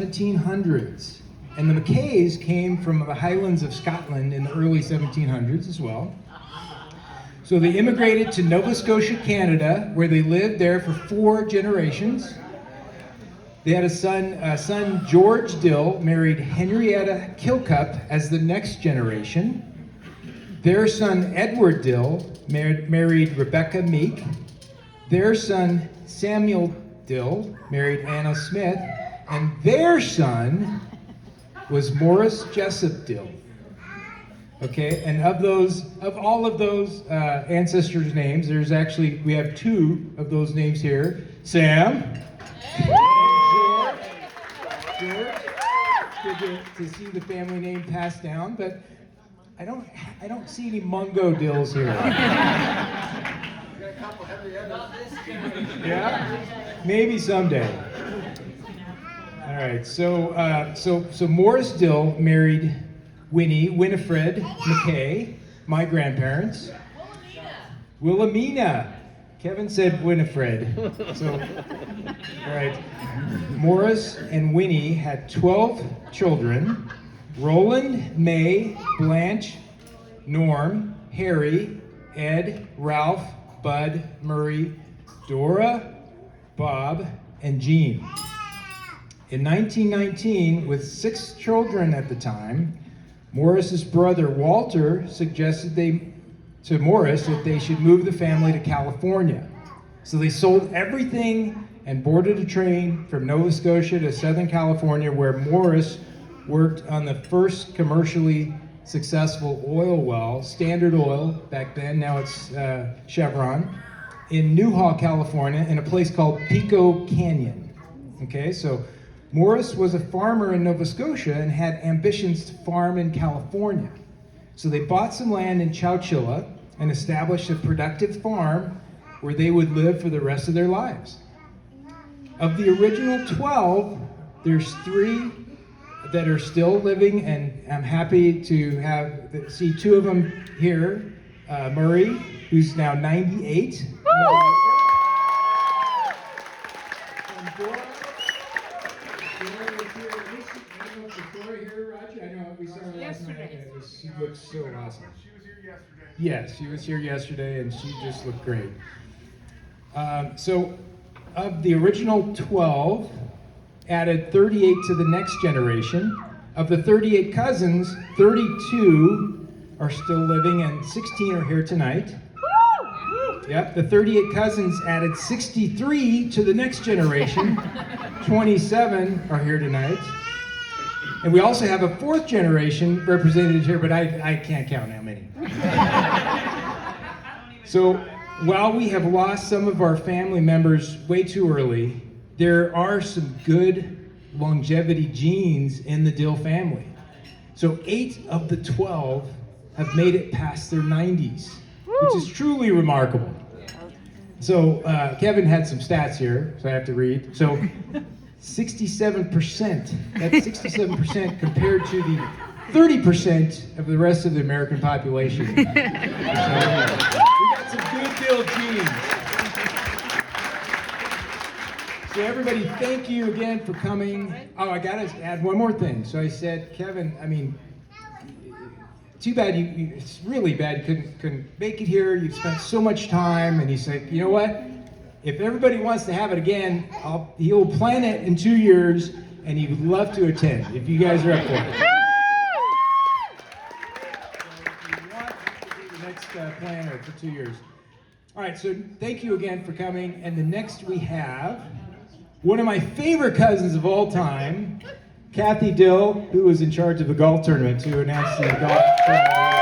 1700s. And the Mackays came from the Highlands of Scotland in the early 1700s as well. So they immigrated to Nova Scotia, Canada, where they lived there for 4 generations. They had a son George Dill married Henrietta Kilcup as the next generation. Their son Edward Dill married Rebecca Meek. Their son Samuel Dill married Anna Smith. And their son was Morris Jessup Dill. Okay, and of all of those ancestors' names, we have 2 of those names here. Sam and George. Good to see the family name passed down, but I don't see any Mungo Dills here. Yeah, maybe someday. All right, so Morris Dill married Winifred Mackay, my grandparents. Wilhelmina. Kevin said Winifred. So, all right. Morris and Winnie had 12 children. Roland, May, Blanche, Norm, Harry, Ed, Ralph, Bud, Murray, Dora, Bob, and Jean. In 1919, with 6 children at the time, Morris's brother Walter suggested to Morris that they should move the family to California. So they sold everything and boarded a train from Nova Scotia to Southern California, where Morris worked on the first commercially successful oil well, Standard Oil back then, now it's Chevron, in Newhall, California, in a place called Pico Canyon. Okay, so Morris was a farmer in Nova Scotia and had ambitions to farm in California. So they bought some land in Chowchilla and established a productive farm where they would live for the rest of their lives. Of the original 12, there's 3 that are still living, and I'm happy to see 2 of them here. Murray, who's now 98. And Dora was here. I don't know if Dora here, Roger. I know we saw her last night. She looked so awesome. She was here yesterday. Yes, she was here yesterday, and she just looked great. So, of the original 12, added 38 to the next generation. Of the 38 cousins, 32 are still living, and 16 are here tonight. Yep, the 38 cousins added 63 to the next generation. 27 are here tonight. And we also have a 4th generation represented here, but I can't count how many. So while we have lost some of our family members way too early, there are some good longevity genes in the Dill family. So 8 of the 12 have made it past their 90s, which is truly remarkable. So Kevin had some stats here, so I have to read. So 67%, that's 67% compared to the 30% of the rest of the American population. So, we got some good Dill genes. So everybody, thank you again for coming. Oh, I gotta add one more thing. So I said, Kevin, too bad it's really bad you couldn't make it here. You've spent so much time. And he said, you know what? If everybody wants to have it again, he'll plan it in 2 years, and he would love to attend if you guys are up for it. So if you want to be the next planner for 2 years. All right, so thank you again for coming. And the next we have one of my favorite cousins of all time, Kathy Dill, who was in charge of the golf tournament, to announce the golf tournament.